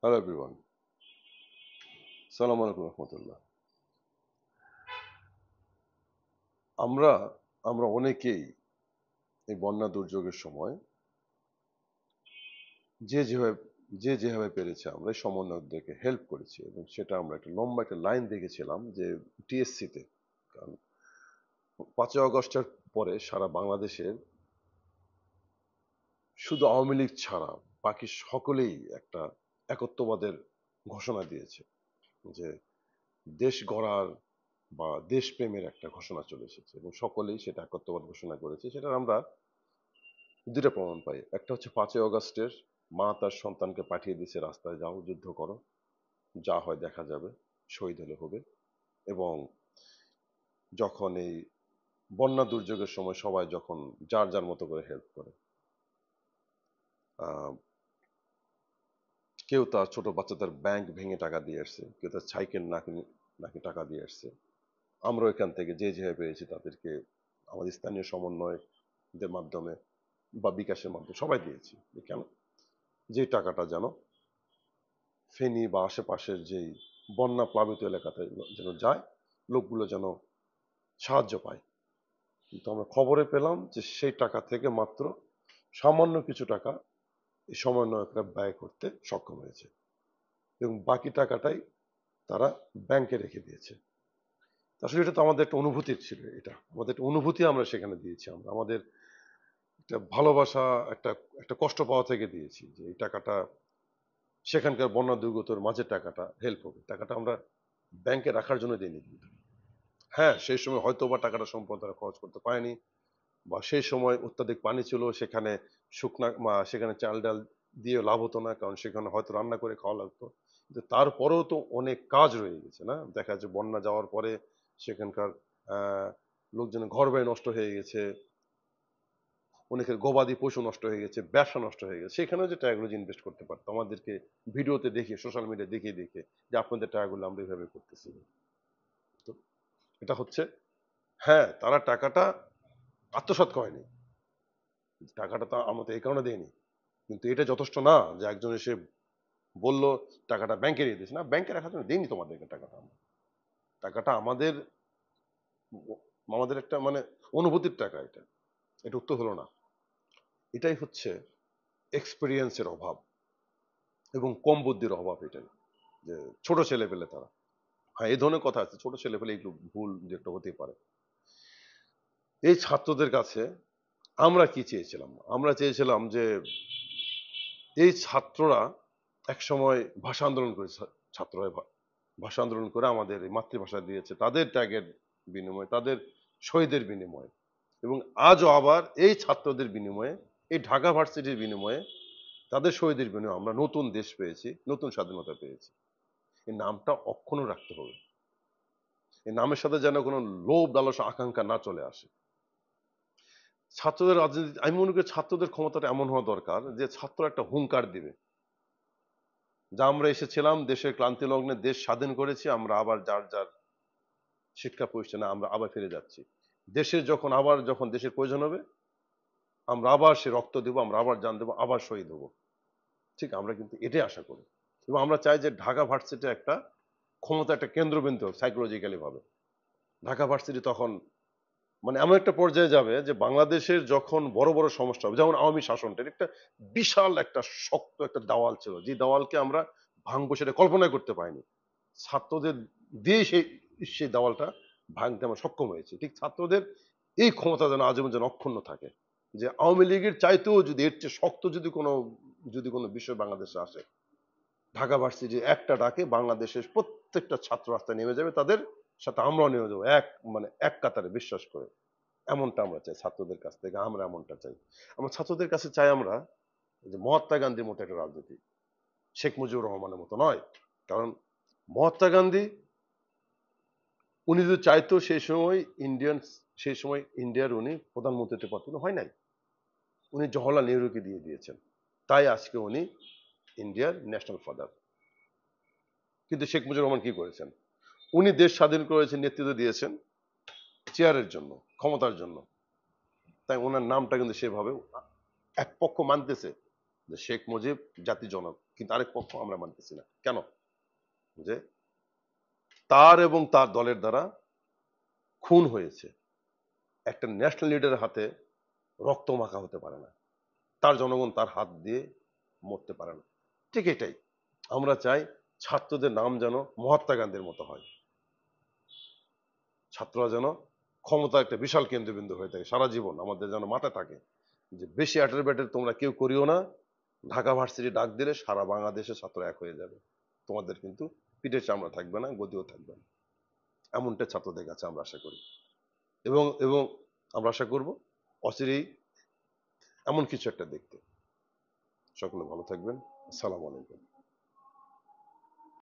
Hello everyone, সালাম আলাইকুম রহমতুল্লাহ। আমরা আমরা অনেকেই এই বন্যা দুর্যোগের সময় যে যেভাবে যে যেভাবে পেরেছে আমরা এই সমন্বয়কদেরকে হেল্প করেছি এবং সেটা আমরা একটা লম্বা একটা লাইন দেখেছিলাম যে টিএসসিতে। কারণ ৫ই আগস্টের পরে সারা বাংলাদেশের শুধু আওয়ামী লীগ ছাড়া বাকি সকলেই একটা একত্ববাদের ঘোষণা দিয়েছে যে দেশ গড়ার বা দেশপ্রেমের একটা ঘোষণা চলে এসেছে এবং সকলেই সেটা একত্ববাদ ঘোষণা করেছে। সেটার আমরা দুটা প্রমাণ পাই। একটা হচ্ছে ৫ই অগাস্টের মা তার সন্তানকে পাঠিয়ে দিয়েছে, রাস্তায় যাও, যুদ্ধ করো, যা হয় দেখা যাবে, শহীদ হলে হবে। এবং যখন এই বন্যা দুর্যোগের সময় সবাই যখন যার যার মতো করে হেল্প করে, আহ, কেউ তার ছোট বাচ্চাদের ব্যাংক ভেঙে টাকা দিয়ে আসছে, কেউ তার সাইকেল নাকি নাকি টাকা দিয়ে আসছে। আমরা এখান থেকে যে যেভাবে পেরেছি তাদেরকে আমাদের স্থানীয় সমন্বয়কদের মাধ্যমে বা বিকাশের মাধ্যমে সবাই দিয়েছি। কেন? যে টাকাটা যেন ফেনী বা আশেপাশের যেই বন্যা প্লাবিত এলাকাতে যেন যায়, লোকগুলো যেন সাহায্য পায়। কিন্তু আমরা খবরে পেলাম যে সেই টাকা থেকে মাত্র সামান্য কিছু টাকা এই সমন্বয়করা ব্যয় করতে সক্ষম হয়েছে এবং বাকি টাকাটাই তারা ব্যাংকে রেখে দিয়েছে। আসলে এটা তো আমাদের একটা অনুভূতি ছিল, এটা আমাদের একটা অনুভূতি আমরা সেখানে দিয়েছি। আমরা আমাদের একটা ভালোবাসা, একটা একটা কষ্ট পাওয়া থেকে দিয়েছি যে এই টাকাটা সেখানকার বন্যা দুর্গতর মাঝে টাকাটা হেল্প হবে। টাকাটা আমরা ব্যাংকে রাখার জন্য দিইনি কিন্তু। হ্যাঁ, সেই সময় হয়তো বা টাকাটা সম্পূর্ণ তারা খরচ করতে পারেনি বা সেই সময় অত্যাধিক পানি ছিল, সেখানে শুকনা সেখানে চাল ডাল দিয়ে লাভ হতো না, কারণ সেখানে হয়তো রান্না করে খাওয়া লাগতো। কিন্তু তারপরেও তো অনেক কাজ রয়ে গেছে না? দেখা যাচ্ছে বন্যা যাওয়ার পরে সেখানকার লোকজনের ঘর বাড়ি নষ্ট হয়ে গেছে, অনেকের গবাদি পশু নষ্ট হয়ে গেছে, ব্যবসা নষ্ট হয়ে গেছে। সেখানেও যে টাকাগুলো ইনভেস্ট করতে পারতো, আমাদেরকে ভিডিওতে দেখিয়ে, সোশ্যাল মিডিয়া দেখিয়ে দেখে যে আপনাদের টাকাগুলো আমরা এইভাবে করতেছি। তো এটা হচ্ছে, হ্যাঁ, তারা টাকাটা আত্মসাৎ করেনি, টাকাটা তো আমাদের এই কারণে দেয়নি। কিন্তু এটা যথেষ্ট না যে একজন এসে বলল টাকাটা ব্যাংকে রেখে দিয়েছে। না, ব্যাংকে রাখার জন্য দেয়নি তোমাদেরকে টাকাটা। আমরা টাকাটা আমাদের আমাদের একটা মানে অনুভূতির টাকা। এটা এটা উত্তর হলো না। এটাই হচ্ছে এক্সপিরিয়েন্সের অভাব এবং কম বুদ্ধির অভাব। এটাই যে ছোট ছেলে পেলে তারা, হ্যাঁ, এই ধরনের কথা আছে, ছোট ছেলে পেলে একটু ভুল যে একটা হতেই পারে। এই ছাত্রদের কাছে আমরা কি চেয়েছিলাম? আমরা চেয়েছিলাম যে এই ছাত্ররা একসময় ভাষা আন্দোলন করেছে, ছাত্ররা ভাষা আন্দোলন করে আমাদের এই মাতৃভাষা দিয়েছে তাদের ত্যাগের বিনিময়ে, তাদের শহীদের বিনিময়ে। এবং আজও আবার এই ছাত্রদের বিনিময়ে, এই ঢাকা ভার্সিটির বিনিময়ে, তাদের শহীদের বিনিময়ে আমরা নতুন দেশ পেয়েছি, নতুন স্বাধীনতা পেয়েছি। এই নামটা অক্ষুণ্ণ রাখতে হবে। এই নামের সাথে যেন কোনো লোভ লালসা আকাঙ্ক্ষা না চলে আসে। ছাত্রদের রাজনীতি, আমি মনে করি ছাত্রদের ক্ষমতাটা এমন হওয়া দরকার যে ছাত্র একটা হুঙ্কার দিবে, যা আমরা এসেছিলাম দেশের ক্লান্তি লগ্নে, দেশ স্বাধীন করেছি, আমরা আবার যার যার শিক্ষা প্রতিষ্ঠানে আমরা আবার ফিরে যাচ্ছি। দেশের যখন দেশের প্রয়োজন হবে আমরা আবার সে রক্ত দেবো, আমরা আবার জান দেবো, আবার শহীদ হবো। ঠিক, আমরা কিন্তু এটাই আশা করি। এবং আমরা চাই যে ঢাকা ভার্সিটি একটা ক্ষমতা, একটা কেন্দ্রবিন্দু সাইকোলজিক্যালি ভাবে। ঢাকা ভার্সিটি তখন মানে এমন একটা পর্যায়ে যাবে যে বাংলাদেশের যখন বড় বড় সমস্যা হবে, যেমন আওয়ামী শাসনটার একটা বিশাল একটা শক্ত একটা দেওয়াল ছিল, যে দেওয়ালকে আমরা ভাঙবো সেটা কল্পনা করতে পারিনি। ছাত্রদের দিয়ে সেই সেই দেওয়ালটা ভাঙতে আমরা সক্ষম হয়েছি। ঠিক ছাত্রদের এই ক্ষমতা যেন আজীবন যেন অক্ষুণ্ণ থাকে, যে আওয়ামী লীগের চাইতেও যদি এর চেয়ে শক্ত যদি কোনো বিষয় বাংলাদেশে আসে, ঢাকা ভার্সিটি একটা ডাকে বাংলাদেশের প্রত্যেকটা ছাত্র রাস্তায় নেমে যাবে, তাদের সাথে আমরাও নেমে যাবো, এক কাতারে, বিশ্বাস করে। এমনটা আমরা চাই ছাত্রদের কাছ থেকে, আমরা এমনটা চাই। আমরা ছাত্রদের কাছে চাই আমরা যে মহাত্মা গান্ধীর মতো একটা রাজনীতি, শেখ মুজিবুর রহমানের মতো নয়। কারণ মহাত্মা গান্ধী, উনি যদি চাইতো সেই সময় ইন্ডিয়ার উনি প্রধানমন্ত্রী হতে পারতেন, হয় নাই। উনি জওহরলাল নেহরুকে দিয়ে দিয়েছেন, তাই আজকে উনি ইন্ডিয়ার ন্যাশনাল ফাদার। কিন্তু শেখ মুজিবুর রহমান কি করেছেন? উনি দেশ স্বাধীন করেছেন, নেতৃত্ব দিয়েছেন চেয়ারের জন্য, ক্ষমতার জন্য। তাই ওনার নামটা কিন্তু সেভাবে এক পক্ষ মানতেছে যে শেখ মুজিব জাতি জনক, কিন্তু আরেক পক্ষ আমরা মানতেছি না। কেন? যে তার এবং তার দলের দ্বারা খুন হয়েছে। একটা ন্যাশনাল লিডারের হাতে রক্ত মাখা হতে পারে না। তার জনগণ তার হাত দিয়ে মরতে পারে না। ঠিক এটাই। আমরা চাই ছাত্রদের নাম যেন মহাত্মা গান্ধীর মতো হয়। ছাত্ররা যেন ক্ষমতার একটা বিশাল কেন্দ্রবিন্দু হয়ে থাকে সারা জীবন। আমাদের যেন মাথায় থাকে যে বেশি আটের ব্যাটের তোমরা কেউ করিও না। ঢাকা ভার্সিটি ডাক দিলে সারা বাংলাদেশের ছাত্র এক হয়ে যাবে। তোমাদের কিন্তু পিঠের চামড়া থাকবে না, গদিও থাকবে না। এমনটা ছাত্রদের কাছে আমরা আশা করি। এবং এবং আমরা আশা করব অচিরেই এমন কিছু একটা দেখতে। সকলে ভালো থাকবেন। আসসালামু আলাইকুম।